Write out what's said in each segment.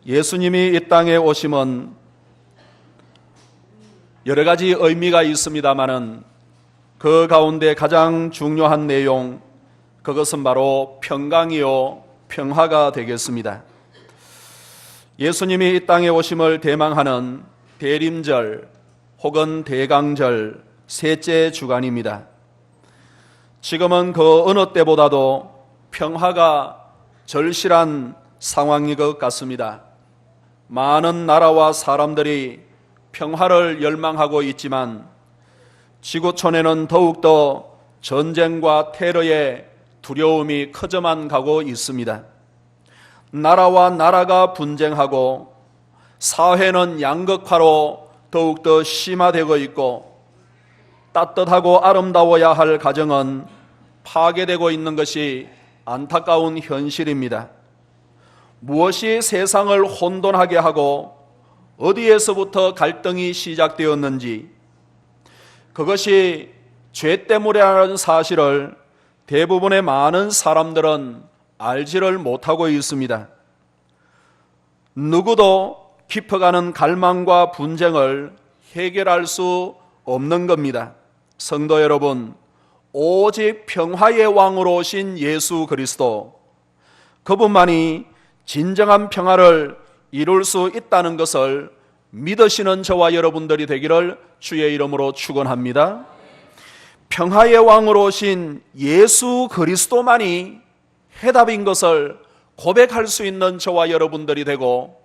예수님이 이 땅에 오심은 여러 가지 의미가 있습니다마는 그 가운데 가장 중요한 내용, 그것은 바로 평강이요 평화가 되겠습니다. 예수님이 이 땅에 오심을 대망하는 대림절 혹은 대강절 셋째 주간입니다. 지금은 그 어느 때보다도 평화가 절실한 상황인 것 같습니다. 많은 나라와 사람들이 평화를 열망하고 있지만 지구촌에는 더욱더 전쟁과 테러의 두려움이 커져만 가고 있습니다. 나라와 나라가 분쟁하고 사회는 양극화로 더욱더 심화되고 있고 따뜻하고 아름다워야 할 가정은 파괴되고 있는 것이 안타까운 현실입니다. 무엇이 세상을 혼돈하게 하고 어디에서부터 갈등이 시작되었는지, 그것이 죄 때문이라는 사실을 대부분의 많은 사람들은 알지를 못하고 있습니다. 누구도 깊어가는 갈망과 분쟁을 해결할 수 없는 겁니다. 성도 여러분, 오직 평화의 왕으로 오신 예수 그리스도, 그분만이 진정한 평화를 이룰 수 있다는 것을 믿으시는 저와 여러분들이 되기를 주의 이름으로 축원합니다. 평화의 왕으로 오신 예수 그리스도만이 해답인 것을 고백할 수 있는 저와 여러분들이 되고,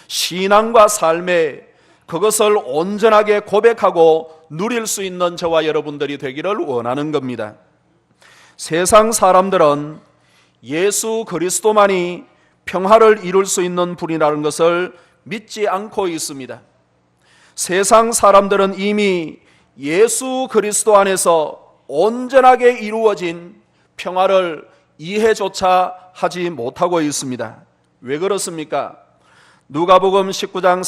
신앙과 삶에 그것을 온전하게 고백하고 누릴 수 있는 저와 여러분들이 되기를 원하는 겁니다. 세상 사람들은 예수 그리스도만이 평화를 이룰 수 있는 분이라는 것을 믿지 않고 있습니다. 세상 사람들은 이미 예수 그리스도 안에서 온전하게 이루어진 평화를 이해조차 하지 못하고 있습니다. 왜 그렇습니까? 누가복음 19장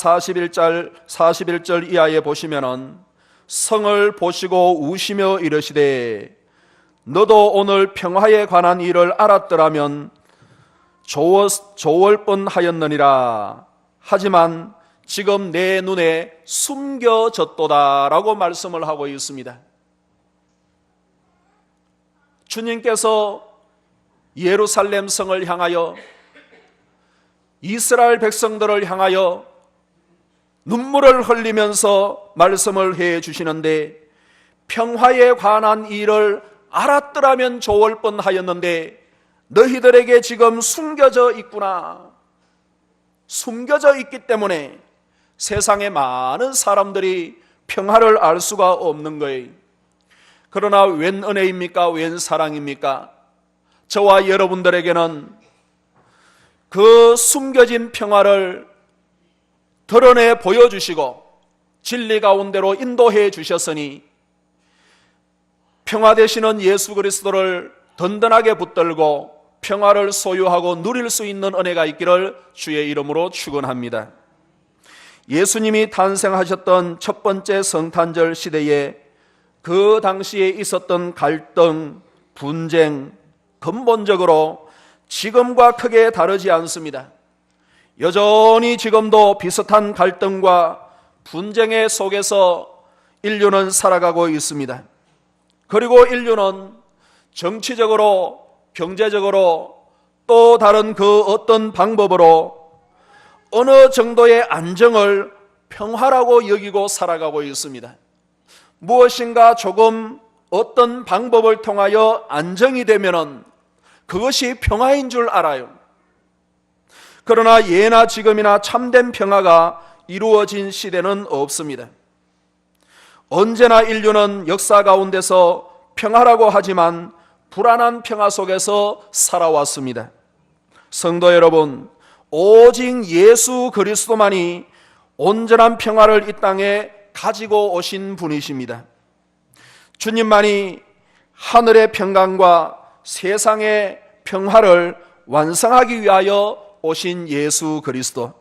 41절 이하에 보시면은 성을 보시고 우시며 이르시되 너도 오늘 평화에 관한 일을 알았더라면 좋을 뻔하였느니라. 하지만 지금 내 눈에 숨겨졌도다 라고 말씀을 하고 있습니다. 주님께서 예루살렘 성을 향하여, 이스라엘 백성들을 향하여 눈물을 흘리면서 말씀을 해 주시는데, 평화에 관한 일을 알았더라면 좋을 뻔하였는데 너희들에게 지금 숨겨져 있구나. 숨겨져 있기 때문에 세상에 많은 사람들이 평화를 알 수가 없는 거예요. 그러나 웬 은혜입니까? 웬 사랑입니까? 저와 여러분들에게는 그 숨겨진 평화를 드러내 보여주시고 진리 가운데로 인도해 주셨으니 평화 되시는 예수 그리스도를 든든하게 붙들고 평화를 소유하고 누릴 수 있는 은혜가 있기를 주의 이름으로 축원합니다. 예수님이 탄생하셨던 첫 번째 성탄절 시대에 그 당시에 있었던 갈등, 분쟁, 근본적으로 지금과 크게 다르지 않습니다. 여전히 지금도 비슷한 갈등과 분쟁의 속에서 인류는 살아가고 있습니다. 그리고 인류는 정치적으로, 경제적으로, 또 다른 그 어떤 방법으로 어느 정도의 안정을 평화라고 여기고 살아가고 있습니다. 무엇인가 조금 어떤 방법을 통하여 안정이 되면은 그것이 평화인 줄 알아요. 그러나 예나 지금이나 참된 평화가 이루어진 시대는 없습니다. 언제나 인류는 역사 가운데서 평화라고 하지만 불안한 평화 속에서 살아왔습니다. 성도 여러분, 오직 예수 그리스도만이 온전한 평화를 이 땅에 가지고 오신 분이십니다. 주님만이 하늘의 평강과 세상의 평화를 완성하기 위하여 오신 예수 그리스도.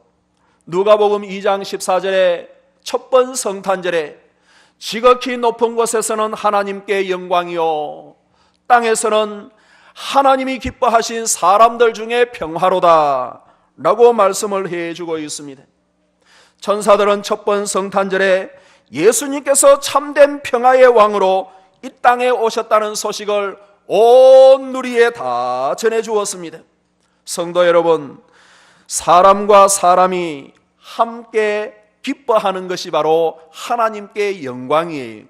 누가복음 2장 14절에 첫 번 성탄절에 지극히 높은 곳에서는 하나님께 영광이요 땅에서는 하나님이 기뻐하신 사람들 중에 평화로다 라고 말씀을 해주고 있습니다. 천사들은 첫 번 성탄절에 예수님께서 참된 평화의 왕으로 이 땅에 오셨다는 소식을 온 누리에 다 전해주었습니다. 성도 여러분, 사람과 사람이 함께 기뻐하는 것이 바로 하나님께 영광이에요.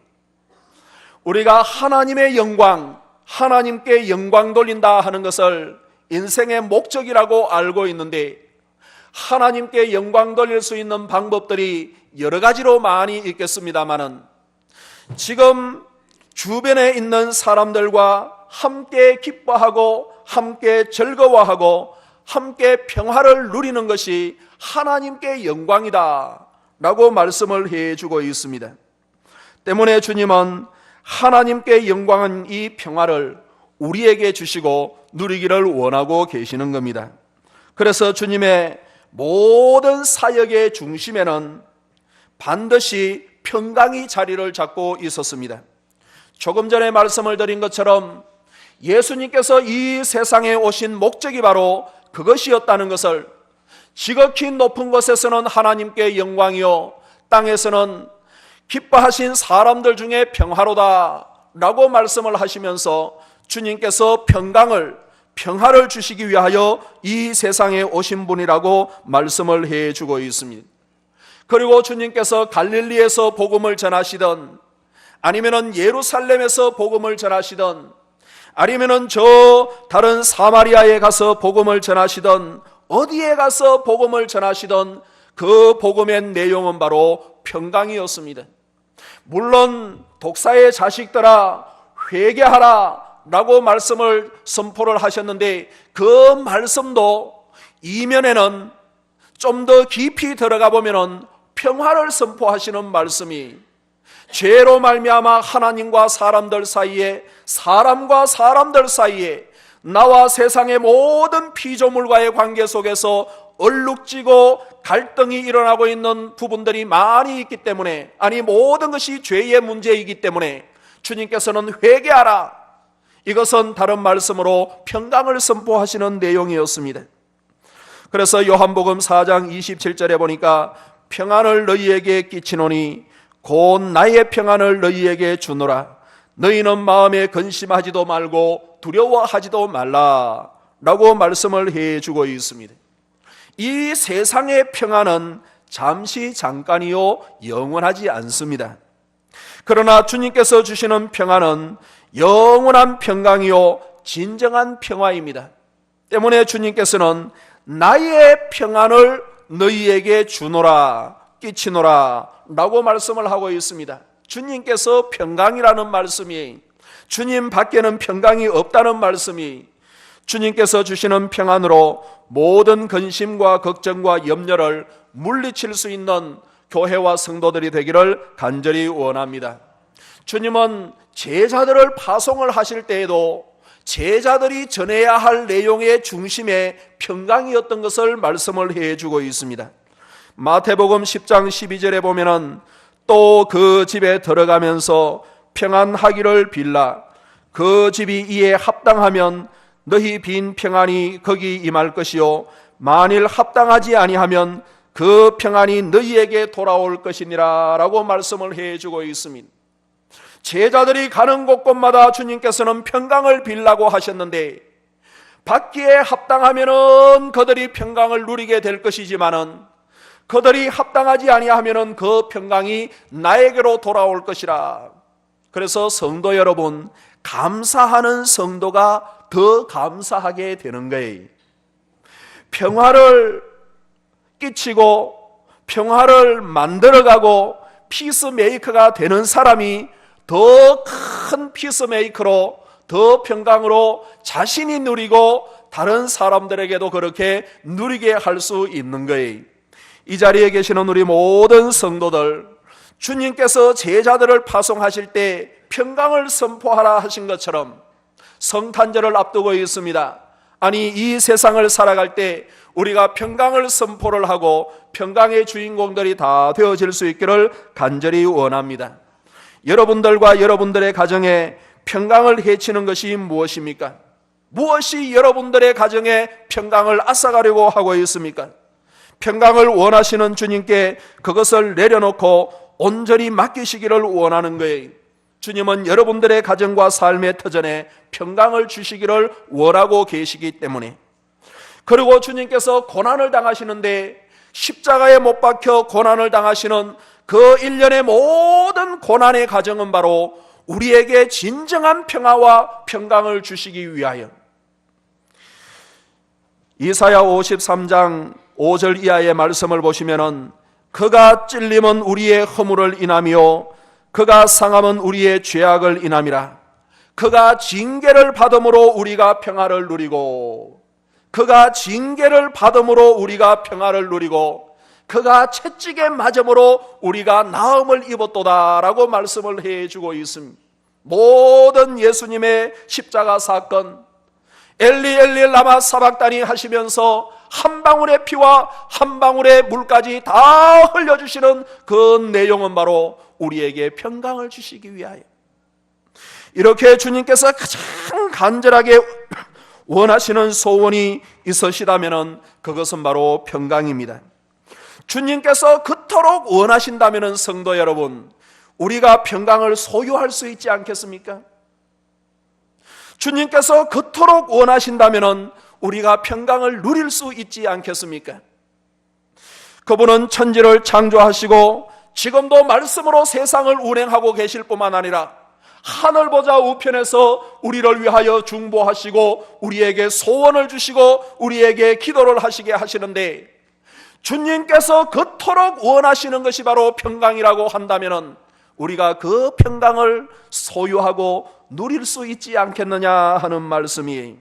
우리가 하나님의 영광, 하나님께 영광 돌린다 하는 것을 인생의 목적이라고 알고 있는데, 하나님께 영광 돌릴 수 있는 방법들이 여러 가지로 많이 있겠습니다마는, 지금 주변에 있는 사람들과 함께 기뻐하고 함께 즐거워하고 함께 평화를 누리는 것이 하나님께 영광이다 라고 말씀을 해주고 있습니다. 때문에 주님은 하나님께 영광한 이 평화를 우리에게 주시고 누리기를 원하고 계시는 겁니다. 그래서 주님의 모든 사역의 중심에는 반드시 평강이 자리를 잡고 있었습니다. 조금 전에 말씀을 드린 것처럼 예수님께서 이 세상에 오신 목적이 바로 그것이었다는 것을, 지극히 높은 곳에서는 하나님께 영광이요 땅에서는 기뻐하신 사람들 중에 평화로다 라고 말씀을 하시면서 주님께서 평화를 주시기 위하여 이 세상에 오신 분이라고 말씀을 해주고 있습니다. 그리고 주님께서 갈릴리에서 복음을 전하시던, 아니면은 예루살렘에서 복음을 전하시던, 아니면은 저 다른 사마리아에 가서 복음을 전하시던, 어디에 가서 복음을 전하시던 그 복음의 내용은 바로 평강이었습니다. 물론 독사의 자식들아 회개하라 라고 말씀을 선포를 하셨는데, 그 말씀도 이면에는 좀 더 깊이 들어가 보면은 평화를 선포하시는 말씀이, 죄로 말미암아 하나님과 사람들 사이에, 사람과 사람들 사이에, 나와 세상의 모든 피조물과의 관계 속에서 얼룩지고 갈등이 일어나고 있는 부분들이 많이 있기 때문에, 아니 모든 것이 죄의 문제이기 때문에 주님께서는 회개하라, 이것은 다른 말씀으로 평강을 선포하시는 내용이었습니다. 그래서 요한복음 4장 27절에 보니까 평안을 너희에게 끼치노니 곧 나의 평안을 너희에게 주노라. 너희는 마음에 근심하지도 말고 두려워하지도 말라 라고 말씀을 해주고 있습니다. 이 세상의 평안은 잠시 잠깐이요 영원하지 않습니다. 그러나 주님께서 주시는 평안은 영원한 평강이요 진정한 평화입니다. 때문에 주님께서는 나의 평안을 너희에게 주노라, 끼치노라 라고 말씀을 하고 있습니다. 주님께서 평강이라는 말씀이, 주님 밖에는 평강이 없다는 말씀이, 주님께서 주시는 평안으로 모든 근심과 걱정과 염려를 물리칠 수 있는 교회와 성도들이 되기를 간절히 원합니다. 주님은 제자들을 파송을 하실 때에도 제자들이 전해야 할 내용의 중심에 평강이었던 것을 말씀을 해주고 있습니다. 마태복음 10장 12절에 보면은 또 그 집에 들어가면서 평안하기를 빌라. 그 집이 이에 합당하면 너희 빈 평안이 거기 임할 것이요 만일 합당하지 아니하면 그 평안이 너희에게 돌아올 것이니라 라고 말씀을 해주고 있습니다. 제자들이 가는 곳곳마다 주님께서는 평강을 빌라고 하셨는데, 받기에 합당하면은 그들이 평강을 누리게 될 것이지만은 그들이 합당하지 아니하면은 그 평강이 나에게로 돌아올 것이라. 그래서 성도 여러분, 감사하는 성도가 더 감사하게 되는 거예요. 평화를 끼치고 평화를 만들어가고 피스메이커가 되는 사람이 더 큰 피스메이커로, 더 평강으로 자신이 누리고 다른 사람들에게도 그렇게 누리게 할 수 있는 거예요. 이 자리에 계시는 우리 모든 성도들, 주님께서 제자들을 파송하실 때 평강을 선포하라 하신 것처럼 성탄절을 앞두고 있습니다. 아니 이 세상을 살아갈 때 우리가 평강을 선포를 하고 평강의 주인공들이 다 되어질 수 있기를 간절히 원합니다. 여러분들과 여러분들의 가정에 평강을 해치는 것이 무엇입니까? 무엇이 여러분들의 가정에 평강을 앗아가려고 하고 있습니까? 평강을 원하시는 주님께 그것을 내려놓고 온전히 맡기시기를 원하는 거예요. 주님은 여러분들의 가정과 삶의 터전에 평강을 주시기를 원하고 계시기 때문에. 그리고 주님께서 고난을 당하시는데 십자가에 못 박혀 고난을 당하시는 그 일련의 모든 고난의 과정은 바로 우리에게 진정한 평화와 평강을 주시기 위하여. 이사야 53장 5절 이하의 말씀을 보시면은 그가 찔림은 우리의 허물을 인하며 그가 상함은 우리의 죄악을 인함이라. 그가 징계를 받음으로 우리가 평화를 누리고, 그가 징계를 받음으로 우리가 평화를 누리고, 그가 채찍에 맞음으로 우리가 나음을 입었도다라고 말씀을 해주고 있습니다. 모든 예수님의 십자가 사건, 엘리 엘리 라마 사박다니 하시면서 한 방울의 피와 한 방울의 물까지 다 흘려주시는 그 내용은 바로 우리에게 평강을 주시기 위하여. 이렇게 주님께서 가장 간절하게 원하시는 소원이 있으시다면 그것은 바로 평강입니다. 주님께서 그토록 원하신다면 성도 여러분, 우리가 평강을 소유할 수 있지 않겠습니까? 주님께서 그토록 원하신다면 우리가 평강을 누릴 수 있지 않겠습니까? 그분은 천지를 창조하시고 지금도 말씀으로 세상을 운행하고 계실 뿐만 아니라 하늘 보좌 우편에서 우리를 위하여 중보하시고 우리에게 소원을 주시고 우리에게 기도를 하시게 하시는데, 주님께서 그토록 원하시는 것이 바로 평강이라고 한다면 우리가 그 평강을 소유하고 누릴 수 있지 않겠느냐 하는 말씀이,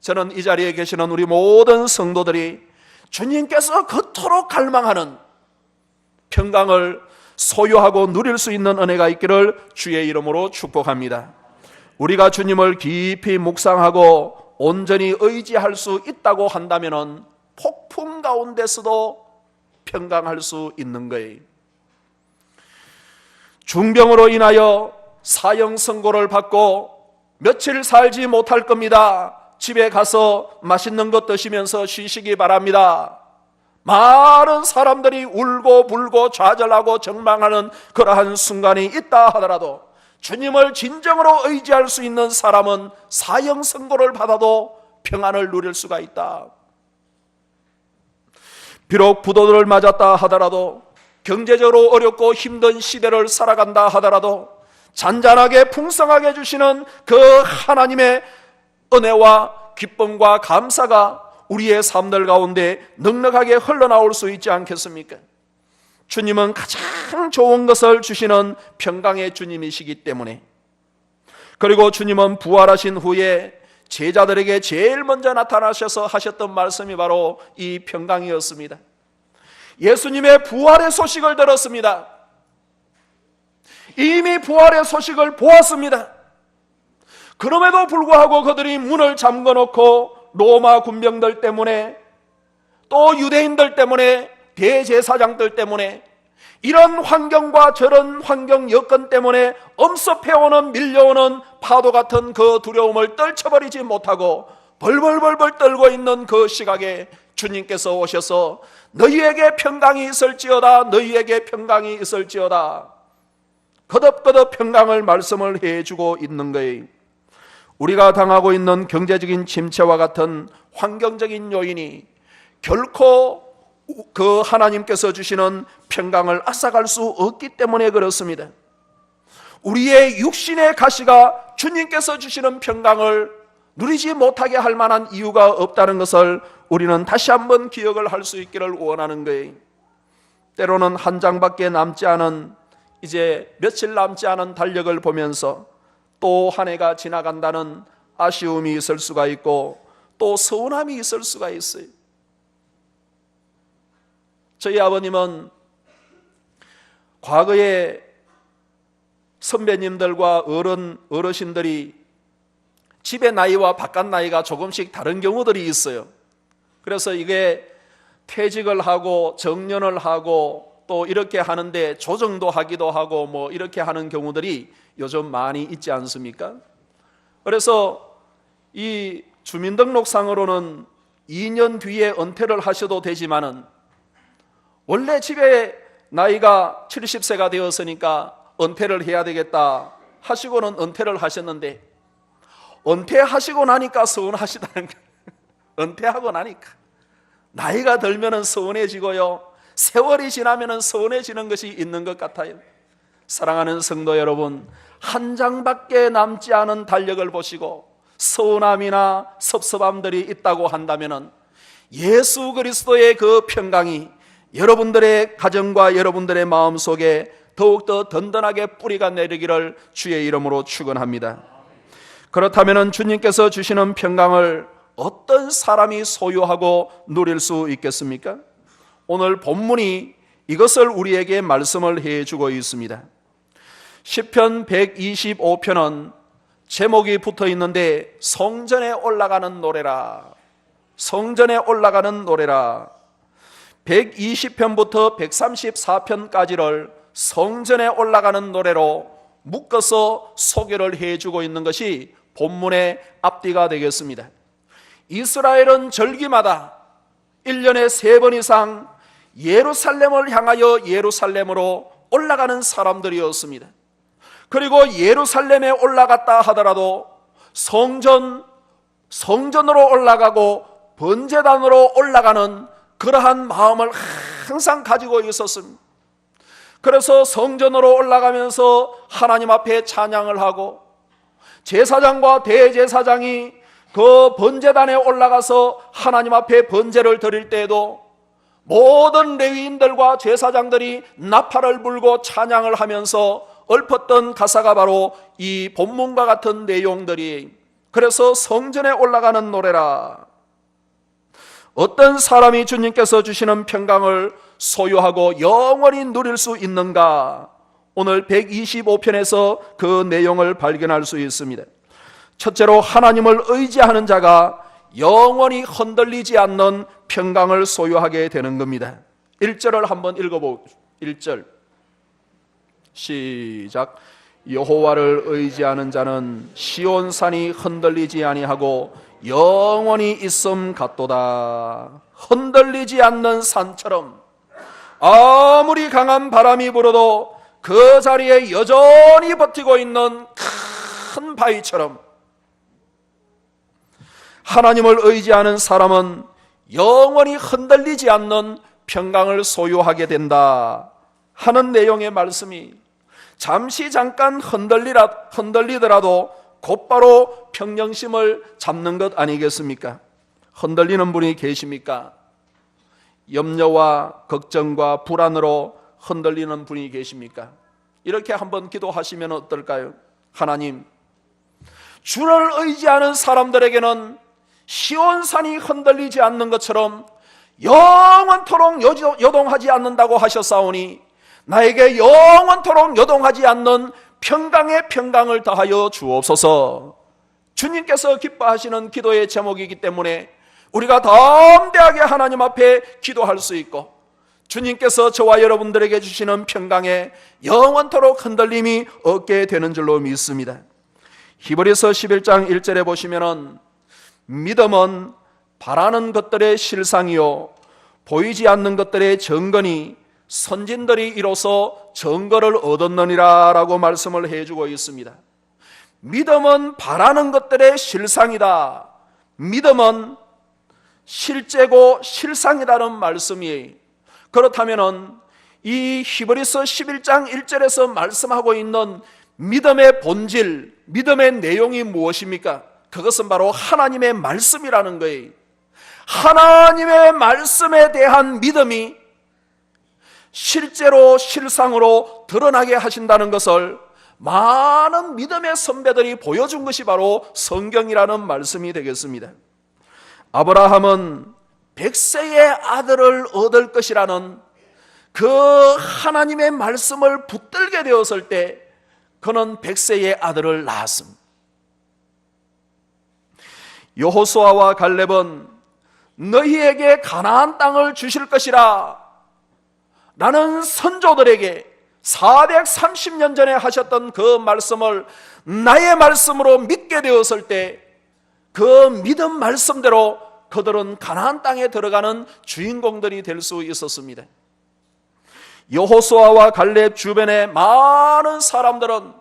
저는 이 자리에 계시는 우리 모든 성도들이 주님께서 그토록 갈망하는 평강을 소유하고 누릴 수 있는 은혜가 있기를 주의 이름으로 축복합니다. 우리가 주님을 깊이 묵상하고 온전히 의지할 수 있다고 한다면 폭풍 가운데서도 평강할 수 있는 거예요. 중병으로 인하여 사형 선고를 받고 며칠 살지 못할 겁니다. 집에 가서 맛있는 것 드시면서 쉬시기 바랍니다. 많은 사람들이 울고 불고 좌절하고 절망하는 그러한 순간이 있다 하더라도 주님을 진정으로 의지할 수 있는 사람은 사형 선고를 받아도 평안을 누릴 수가 있다. 비록 부도를 맞았다 하더라도, 경제적으로 어렵고 힘든 시대를 살아간다 하더라도 잔잔하게 풍성하게 주시는 그 하나님의 은혜와 기쁨과 감사가 우리의 삶들 가운데 넉넉하게 흘러나올 수 있지 않겠습니까? 주님은 가장 좋은 것을 주시는 평강의 주님이시기 때문에. 그리고 주님은 부활하신 후에 제자들에게 제일 먼저 나타나셔서 하셨던 말씀이 바로 이 평강이었습니다. 예수님의 부활의 소식을 들었습니다. 이미 부활의 소식을 보았습니다. 그럼에도 불구하고 그들이 문을 잠궈놓고 로마 군병들 때문에, 또 유대인들 때문에, 대제사장들 때문에, 이런 환경과 저런 환경 여건 때문에 엄습해오는 밀려오는 파도 같은 그 두려움을 떨쳐버리지 못하고 벌벌벌벌 떨고 있는 그 시각에 주님께서 오셔서 너희에게 평강이 있을지어다, 너희에게 평강이 있을지어다, 거듭거듭 평강을 말씀을 해주고 있는 거예요. 우리가 당하고 있는 경제적인 침체와 같은 환경적인 요인이 결코 그 하나님께서 주시는 평강을 앗아갈 수 없기 때문에 그렇습니다. 우리의 육신의 가시가 주님께서 주시는 평강을 누리지 못하게 할 만한 이유가 없다는 것을 우리는 다시 한번 기억을 할 수 있기를 원하는 거예요. 때로는 한 장밖에 남지 않은, 이제 며칠 남지 않은 달력을 보면서 또 한 해가 지나간다는 아쉬움이 있을 수가 있고 또 서운함이 있을 수가 있어요. 저희 아버님은 과거에 선배님들과 어르신들이 집의 나이와 바깥 나이가 조금씩 다른 경우들이 있어요. 그래서 이게 퇴직을 하고 정년을 하고 또 이렇게 하는데 조정도 하기도 하고 뭐 이렇게 하는 경우들이 요즘 많이 있지 않습니까? 그래서 이 주민등록상으로는 2년 뒤에 은퇴를 하셔도 되지만은 원래 집에 나이가 70세가 되었으니까 은퇴를 해야 되겠다 하시고는 은퇴를 하셨는데, 은퇴하시고 나니까 서운하시다는 거예요. 은퇴하고 나니까 나이가 들면은 서운해지고요, 세월이 지나면은 서운해지는 것이 있는 것 같아요. 사랑하는 성도 여러분, 한 장밖에 남지 않은 달력을 보시고 서운함이나 섭섭함들이 있다고 한다면은 예수 그리스도의 그 평강이 여러분들의 가정과 여러분들의 마음 속에 더욱더 든든하게 뿌리가 내리기를 주의 이름으로 축원합니다. 그렇다면 주님께서 주시는 평강을 어떤 사람이 소유하고 누릴 수 있겠습니까? 오늘 본문이 이것을 우리에게 말씀을 해주고 있습니다. 시편 125편은 제목이 붙어 있는데 성전에 올라가는 노래라, 성전에 올라가는 노래라. 120편부터 134편까지를 성전에 올라가는 노래로 묶어서 소개를 해주고 있는 것이 본문의 앞뒤가 되겠습니다. 이스라엘은 절기마다 1년에 3번 이상 예루살렘을 향하여 예루살렘으로 올라가는 사람들이었습니다. 그리고 예루살렘에 올라갔다 하더라도 성전으로 올라가고 번제단으로 올라가는 그러한 마음을 항상 가지고 있었습니다. 그래서 성전으로 올라가면서 하나님 앞에 찬양을 하고, 제사장과 대제사장이 그 번제단에 올라가서 하나님 앞에 번제를 드릴 때에도 모든 레위인들과 제사장들이 나팔을 불고 찬양을 하면서 읊었던 가사가 바로 이 본문과 같은 내용들이, 그래서 성전에 올라가는 노래라. 어떤 사람이 주님께서 주시는 평강을 소유하고 영원히 누릴 수 있는가? 오늘 125편에서 그 내용을 발견할 수 있습니다. 첫째로 하나님을 의지하는 자가 영원히 흔들리지 않는 평강을 소유하게 되는 겁니다. 1절을 한번 읽어보고, 1절 시작. 여호와를 의지하는 자는 시온산이 흔들리지 아니하고 영원히 있음 같도다. 흔들리지 않는 산처럼 아무리 강한 바람이 불어도 그 자리에 여전히 버티고 있는 큰 바위처럼 하나님을 의지하는 사람은 영원히 흔들리지 않는 평강을 소유하게 된다 하는 내용의 말씀이, 잠시 잠깐 흔들리더라도 곧바로 평정심을 잡는 것 아니겠습니까? 흔들리는 분이 계십니까? 염려와 걱정과 불안으로 흔들리는 분이 계십니까? 이렇게 한번 기도하시면 어떨까요? 하나님, 주를 의지하는 사람들에게는 시온산이 흔들리지 않는 것처럼 영원토록 요동하지 않는다고 하셨사오니 나에게 영원토록 요동하지 않는 평강의 평강을 더하여 주옵소서. 주님께서 기뻐하시는 기도의 제목이기 때문에 우리가 담대하게 하나님 앞에 기도할 수 있고, 주님께서 저와 여러분들에게 주시는 평강에 영원토록 흔들림이 없게 되는 줄로 믿습니다. 히브리서 11장 1절에 보시면은 믿음은 바라는 것들의 실상이요 보이지 않는 것들의 증거니 선진들이 이로써 증거를 얻었느니라 라고 말씀을 해주고 있습니다. 믿음은 바라는 것들의 실상이다. 믿음은 실제고 실상이라는 말씀이에요. 그렇다면 이 히브리서 11장 1절에서 말씀하고 있는 믿음의 본질, 믿음의 내용이 무엇입니까? 그것은 바로 하나님의 말씀이라는 거예요. 하나님의 말씀에 대한 믿음이 실제로 실상으로 드러나게 하신다는 것을 많은 믿음의 선배들이 보여준 것이 바로 성경이라는 말씀이 되겠습니다. 아브라함은 100세의 아들을 얻을 것이라는 그 하나님의 말씀을 붙들게 되었을 때 그는 100세의 아들을 낳았습니다. 여호수아와 갈렙은 너희에게 가나안 땅을 주실 것이라 라는 선조들에게 430년 전에 하셨던 그 말씀을 나의 말씀으로 믿게 되었을 때 그 믿음 말씀대로 그들은 가나안 땅에 들어가는 주인공들이 될 수 있었습니다. 여호수아와 갈렙 주변의 많은 사람들은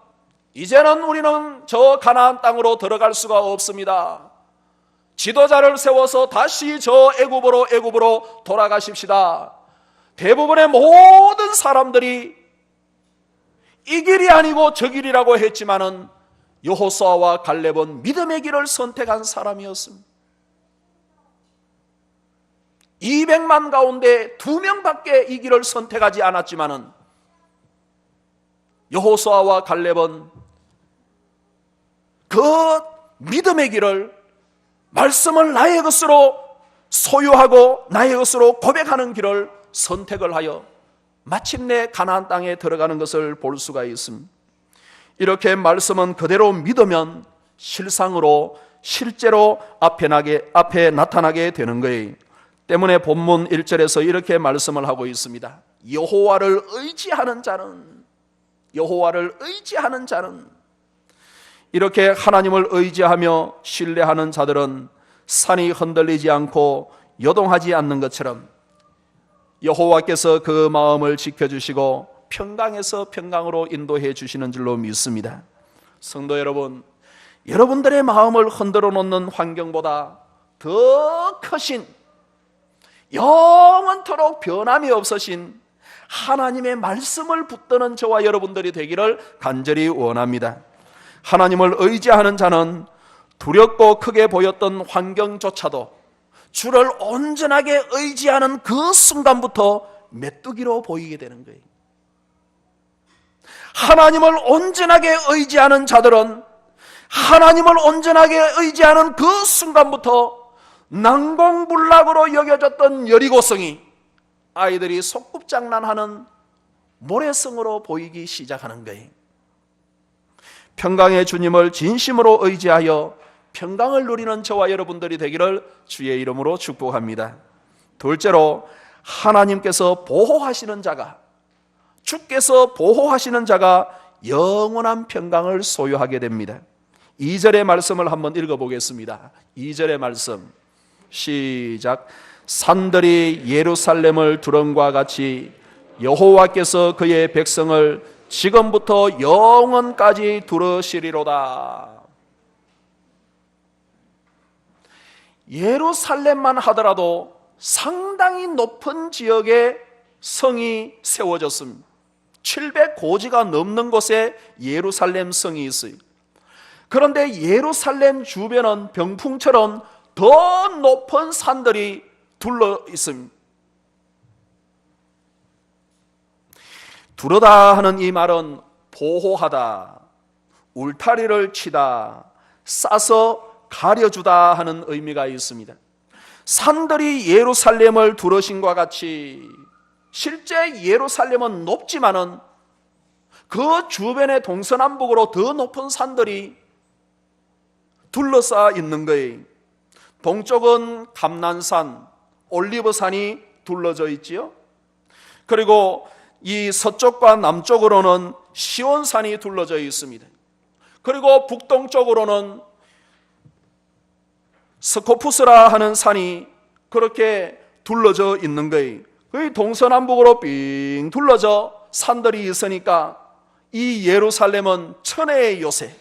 이제는 우리는 저 가나안 땅으로 들어갈 수가 없습니다. 지도자를 세워서 다시 저 애굽으로 돌아가십시다. 대부분의 모든 사람들이 이 길이 아니고 저 길이라고 했지만은 여호수아와 갈렙은 믿음의 길을 선택한 사람이었습니다. 200만 가운데 2명밖에 이 길을 선택하지 않았지만은 여호수아와 갈렙은 그 믿음의 길을, 말씀을 나의 것으로 소유하고 나의 것으로 고백하는 길을 선택을 하여 마침내 가나안 땅에 들어가는 것을 볼 수가 있습니다. 이렇게 말씀은 그대로 믿으면 실상으로 실제로 앞에 나타나게 되는 거예요. 때문에 본문 1절에서 이렇게 말씀을 하고 있습니다. 여호와를 의지하는 자는, 여호와를 의지하는 자는, 이렇게 하나님을 의지하며 신뢰하는 자들은 산이 흔들리지 않고 요동하지 않는 것처럼 여호와께서 그 마음을 지켜주시고 평강에서 평강으로 인도해 주시는 줄로 믿습니다. 성도 여러분, 여러분들의 마음을 흔들어 놓는 환경보다 더 크신, 영원토록 변함이 없으신 하나님의 말씀을 붙드는 저와 여러분들이 되기를 간절히 원합니다. 하나님을 의지하는 자는 두렵고 크게 보였던 환경조차도 주를 온전하게 의지하는 그 순간부터 메뚜기로 보이게 되는 거예요. 하나님을 온전하게 의지하는 자들은 하나님을 온전하게 의지하는 그 순간부터 난공불락으로 여겨졌던 여리고성이 아이들이 소꿉장난하는 모래성으로 보이기 시작하는 거예요. 평강의 주님을 진심으로 의지하여 평강을 누리는 저와 여러분들이 되기를 주의 이름으로 축복합니다. 둘째로, 하나님께서 보호하시는 자가, 주께서 보호하시는 자가 영원한 평강을 소유하게 됩니다. 2절의 말씀을 한번 읽어보겠습니다. 2절의 말씀 시작. 산들이 예루살렘을 두름과 같이 여호와께서 그의 백성을 지금부터 영원까지 두르시리로다. 예루살렘만 하더라도 상당히 높은 지역에 성이 세워졌습니다. 700고지가 넘는 곳에 예루살렘 성이 있어요. 그런데 예루살렘 주변은 병풍처럼 더 높은 산들이 둘러 있습니다. 두르다 하는 이 말은 보호하다, 울타리를 치다, 싸서 가려주다 하는 의미가 있습니다. 산들이 예루살렘을 두르신과 같이 실제 예루살렘은 높지만은 그 주변의 동서남북으로 더 높은 산들이 둘러싸 있는 거예요. 동쪽은 감난산, 올리브산이 둘러져 있지요. 그리고 이 서쪽과 남쪽으로는 시온산이 둘러져 있습니다. 그리고 북동쪽으로는 스코푸스라 하는 산이 그렇게 둘러져 있는 거예요. 거의 동서남북으로 빙 둘러져 산들이 있으니까 이 예루살렘은 천혜의 요새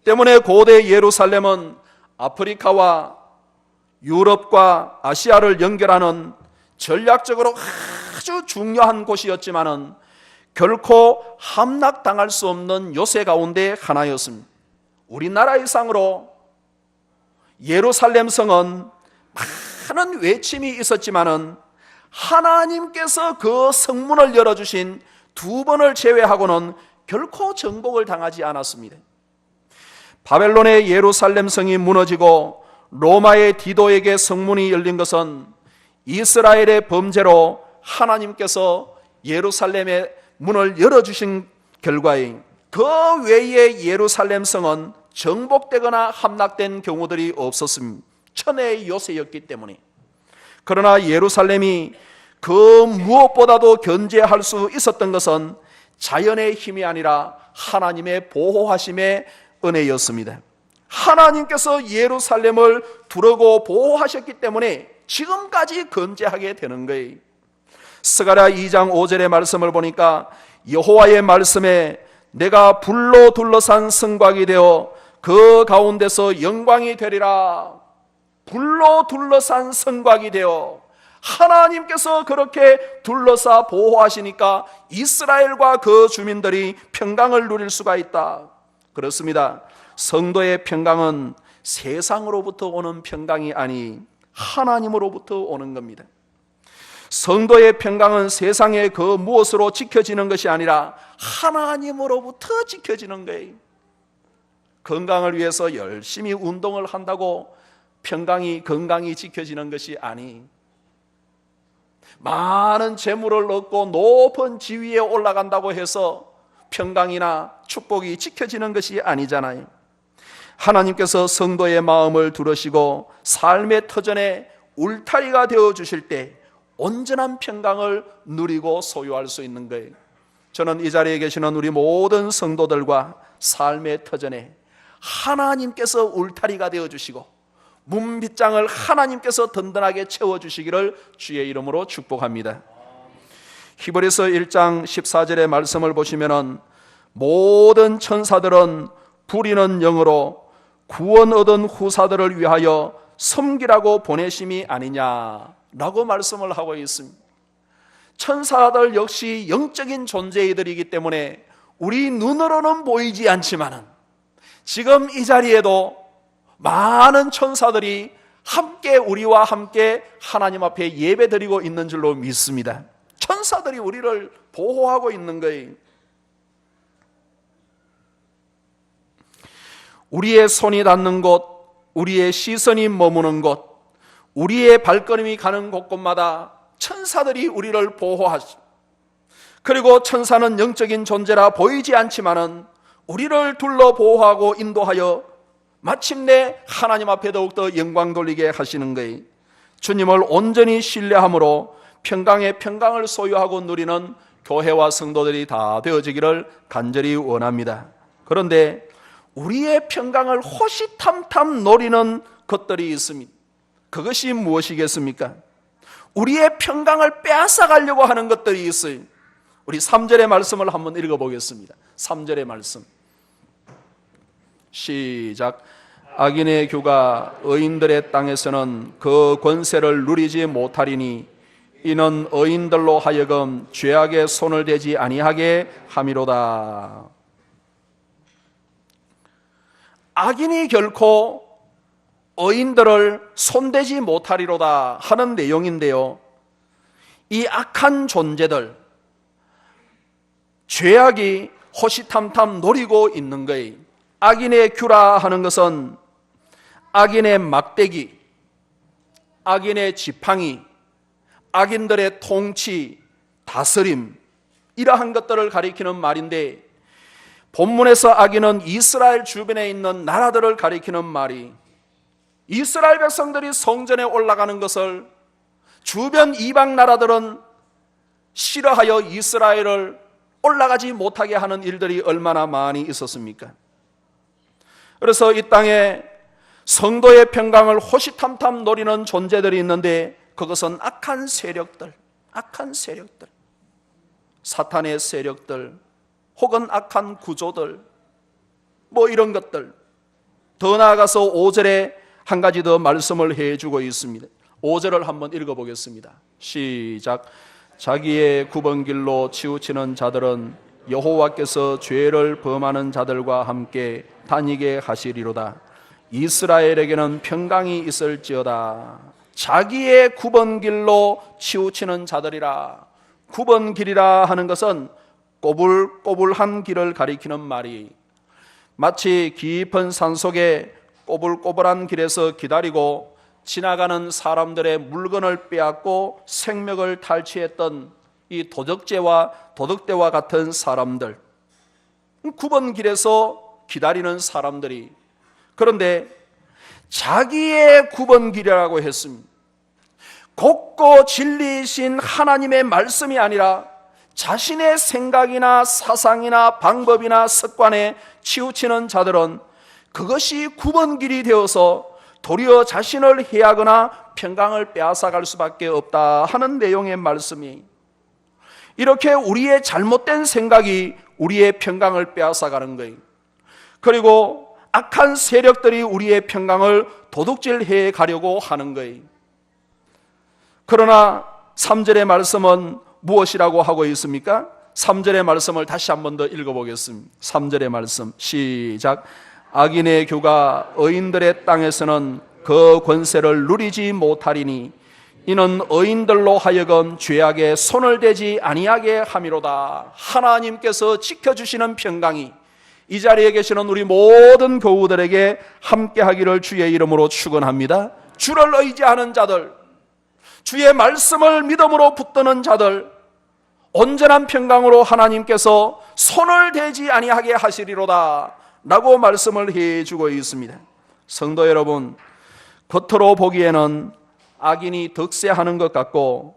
때문에 고대 예루살렘은 아프리카와 유럽과 아시아를 연결하는 전략적으로 아주 중요한 곳이었지만은 결코 함락당할 수 없는 요새 가운데 하나였습니다. 우리나라 이상으로 예루살렘 성은 많은 외침이 있었지만은 하나님께서 그 성문을 열어주신 2번을 제외하고는 결코 정복을 당하지 않았습니다. 바벨론의 예루살렘 성이 무너지고 로마의 디도에게 성문이 열린 것은 이스라엘의 범죄로 하나님께서 예루살렘의 문을 열어주신 결과에 그 외의 예루살렘 성은 정복되거나 함락된 경우들이 없었습니다. 천혜의 요새였기 때문에. 그러나 예루살렘이 그 무엇보다도 견제할 수 있었던 것은 자연의 힘이 아니라 하나님의 보호하심의 은혜였습니다. 하나님께서 예루살렘을 두르고 보호하셨기 때문에 지금까지 건재하게 되는 거예요. 스가랴 2장 5절의 말씀을 보니까 여호와의 말씀에 내가 불로 둘러싼 성곽이 되어 그 가운데서 영광이 되리라. 불로 둘러싼 성곽이 되어 하나님께서 그렇게 둘러싸 보호하시니까 이스라엘과 그 주민들이 평강을 누릴 수가 있다. 그렇습니다. 성도의 평강은 세상으로부터 오는 평강이 아니 하나님으로부터 오는 겁니다. 성도의 평강은 세상의 그 무엇으로 지켜지는 것이 아니라 하나님으로부터 지켜지는 거예요. 건강을 위해서 열심히 운동을 한다고 건강이 지켜지는 것이 아니, 많은 재물을 얻고 높은 지위에 올라간다고 해서 평강이나 축복이 지켜지는 것이 아니잖아요. 하나님께서 성도의 마음을 두르시고 삶의 터전에 울타리가 되어 주실 때 온전한 평강을 누리고 소유할 수 있는 거예요. 저는 이 자리에 계시는 우리 모든 성도들과 삶의 터전에 하나님께서 울타리가 되어 주시고 문빗장을 하나님께서 든든하게 채워주시기를 주의 이름으로 축복합니다. 히브리서 1장 14절의 말씀을 보시면 모든 천사들은 부리는 영으로 구원 얻은 후사들을 위하여 섬기라고 보내심이 아니냐라고 말씀을 하고 있습니다. 천사들 역시 영적인 존재이들이기 때문에 우리 눈으로는 보이지 않지만은 지금 이 자리에도 많은 천사들이 함께 우리와 함께 하나님 앞에 예배드리고 있는 줄로 믿습니다. 천사들이 우리를 보호하고 있는 거예요. 우리의 손이 닿는 곳, 우리의 시선이 머무는 곳, 우리의 발걸음이 가는 곳곳마다 천사들이 우리를 보호하시. 그리고 천사는 영적인 존재라 보이지 않지만은 우리를 둘러 보호하고 인도하여 마침내 하나님 앞에 더욱더 영광 돌리게 하시는 거예요. 주님을 온전히 신뢰함으로 평강의 평강을 소유하고 누리는 교회와 성도들이 다 되어지기를 간절히 원합니다. 그런데 우리의 평강을 호시탐탐 노리는 것들이 있습니다. 그것이 무엇이겠습니까? 우리의 평강을 빼앗아가려고 하는 것들이 있어요. 우리 3절의 말씀을 한번 읽어보겠습니다. 3절의 말씀 시작. 악인의 규가 의인들의 땅에서는 그 권세를 누리지 못하리니 이는 의인들로 하여금 죄악의 손을 대지 아니하게 함이로다. 악인이 결코 의인들을 손대지 못하리로다 하는 내용인데요, 이 악한 존재들, 죄악이 호시탐탐 노리고 있는 거예요. 악인의 규라 하는 것은 악인의 막대기, 악인의 지팡이, 악인들의 통치, 다스림, 이러한 것들을 가리키는 말인데, 본문에서 악인은 이스라엘 주변에 있는 나라들을 가리키는 말이, 이스라엘 백성들이 성전에 올라가는 것을 주변 이방 나라들은 싫어하여 이스라엘을 올라가지 못하게 하는 일들이 얼마나 많이 있었습니까? 그래서 이 땅에 성도의 평강을 호시탐탐 노리는 존재들이 있는데, 그것은 악한 세력들, 사탄의 세력들, 혹은 악한 구조들, 뭐 이런 것들. 더 나아가서 5절에 한 가지 더 말씀을 해주고 있습니다. 5절을 한번 읽어보겠습니다. 시작. 자기의 굽은 길로 치우치는 자들은 여호와께서 죄를 범하는 자들과 함께 다니게 하시리로다. 이스라엘에게는 평강이 있을지어다. 자기의 굽은 길로 치우치는 자들이라. 굽은 길이라 하는 것은 꼬불꼬불한 길을 가리키는 말이, 마치 깊은 산속에 꼬불꼬불한 길에서 기다리고 지나가는 사람들의 물건을 빼앗고 생명을 탈취했던 이 도적대와 같은 사람들, 굽은 길에서 기다리는 사람들이, 그런데 자기의 굽은 길이라고 했습니다. 곧고 진리이신 하나님의 말씀이 아니라 자신의 생각이나 사상이나 방법이나 습관에 치우치는 자들은 그것이 9번 길이 되어서 도리어 자신을 해하거나 평강을 빼앗아갈 수밖에 없다 하는 내용의 말씀이, 이렇게 우리의 잘못된 생각이 우리의 평강을 빼앗아가는 거예요. 그리고 악한 세력들이 우리의 평강을 도둑질해 가려고 하는 거예요. 그러나 3절의 말씀은 무엇이라고 하고 있습니까? 3절의 말씀을 다시 한 번 더 읽어보겠습니다. 3절의 말씀 시작. 악인의 규가 의인들의 땅에서는 그 권세를 누리지 못하리니 이는 의인들로 하여금 죄악에 손을 대지 아니하게 함이로다. 하나님께서 지켜주시는 평강이 이 자리에 계시는 우리 모든 교우들에게 함께하기를 주의 이름으로 축원합니다. 주를 의지하는 자들, 주의 말씀을 믿음으로 붙드는 자들, 온전한 평강으로 하나님께서 손을 대지 아니하게 하시리로다 라고 말씀을 해주고 있습니다. 성도 여러분, 겉으로 보기에는 악인이 득세하는 것 같고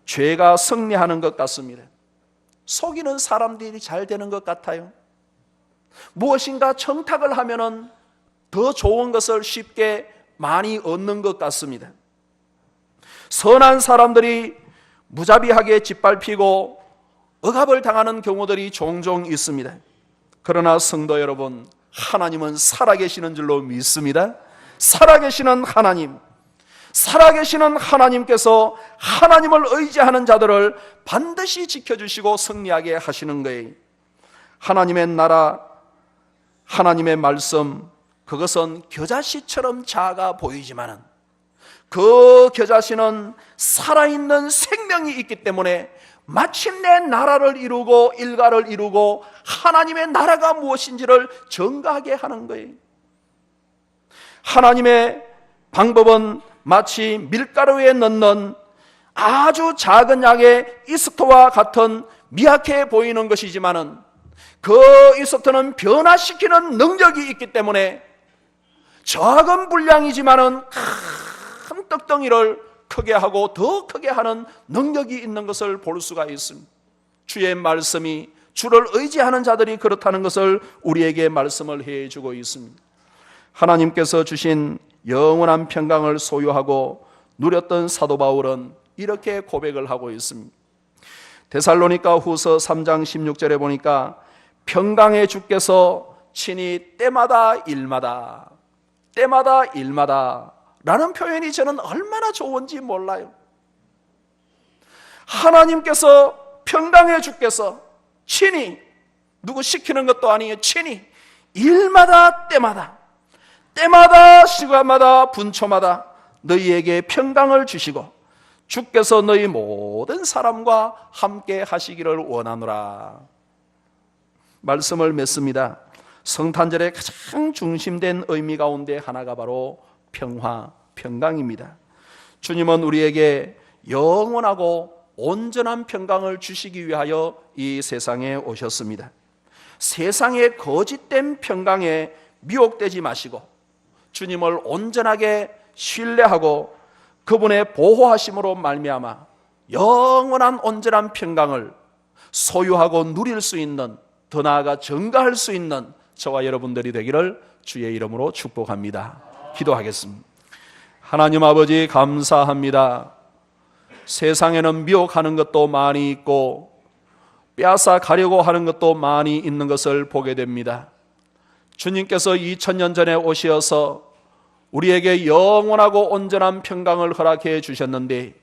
죄가 승리하는 것 같습니다. 속이는 사람들이 잘 되는 것 같아요. 무엇인가 청탁을 하면은 더 좋은 것을 쉽게 많이 얻는 것 같습니다. 선한 사람들이 무자비하게 짓밟히고 억압을 당하는 경우들이 종종 있습니다. 그러나 성도 여러분, 하나님은 살아계시는 줄로 믿습니다. 살아계시는 하나님, 살아계시는 하나님께서 하나님을 의지하는 자들을 반드시 지켜주시고 승리하게 하시는 거예요. 하나님의 나라, 하나님의 말씀, 그것은 겨자씨처럼 작아 보이지만은 그 겨자씨는 살아있는 생명이 있기 때문에 마침내 나라를 이루고 일가를 이루고 하나님의 나라가 무엇인지를 증거하게 하는 거예요. 하나님의 방법은 마치 밀가루에 넣는 아주 작은 양의 이스트와 같은 미약해 보이는 것이지만은 그 이스트는 변화시키는 능력이 있기 때문에 작은 분량이지만은 큰 떡덩이를 크게 하고 더 크게 하는 능력이 있는 것을 볼 수가 있습니다. 주의 말씀이, 주를 의지하는 자들이 그렇다는 것을 우리에게 말씀을 해주고 있습니다. 하나님께서 주신 영원한 평강을 소유하고 누렸던 사도 바울은 이렇게 고백을 하고 있습니다. 데살로니가 후서 3장 16절에 보니까 평강의 주께서 친히 때마다 일마다 라는 표현이 저는 얼마나 좋은지 몰라요. 하나님께서, 평강의 주께서 친히, 누구 시키는 것도 아니에요, 친히 일마다 때마다 시간마다 분초마다 너희에게 평강을 주시고 주께서 너희 모든 사람과 함께 하시기를 원하노라. 말씀을 맺습니다. 성탄절의 가장 중심된 의미 가운데 하나가 바로 평화, 평강입니다. 주님은 우리에게 영원하고 온전한 평강을 주시기 위하여 이 세상에 오셨습니다. 세상의 거짓된 평강에 미혹되지 마시고 주님을 온전하게 신뢰하고 그분의 보호하심으로 말미암아 영원한 온전한 평강을 소유하고 누릴 수 있는, 더 나아가 증가할 수 있는 저와 여러분들이 되기를 주의 이름으로 축복합니다. 기도하겠습니다. 하나님 아버지, 감사합니다. 세상에는 미혹하는 것도 많이 있고 빼앗아 가려고 하는 것도 많이 있는 것을 보게 됩니다. 주님께서 2000년 전에 오셔서 우리에게 영원하고 온전한 평강을 허락해 주셨는데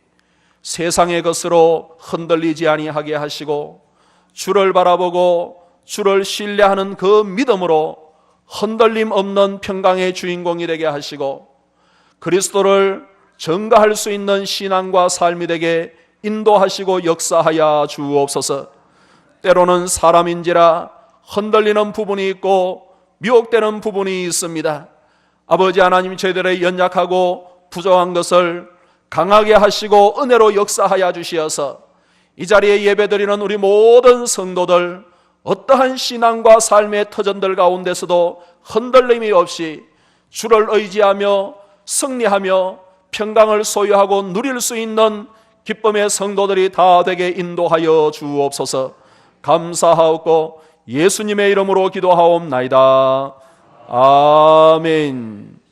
세상의 것으로 흔들리지 아니하게 하시고 주를 바라보고 주를 신뢰하는 그 믿음으로 흔들림 없는 평강의 주인공이 되게 하시고 그리스도를 증거할 수 있는 신앙과 삶이 되게 인도하시고 역사하여 주옵소서. 때로는 사람인지라 흔들리는 부분이 있고 미혹되는 부분이 있습니다. 아버지 하나님, 저희들의 연약하고 부족한 것을 강하게 하시고 은혜로 역사하여 주시어서 이 자리에 예배드리는 우리 모든 성도들, 어떠한 신앙과 삶의 터전들 가운데서도 흔들림이 없이 주를 의지하며 승리하며 평강을 소유하고 누릴 수 있는 기쁨의 성도들이 다 되게 인도하여 주옵소서. 감사하옵고 예수님의 이름으로 기도하옵나이다. 아멘.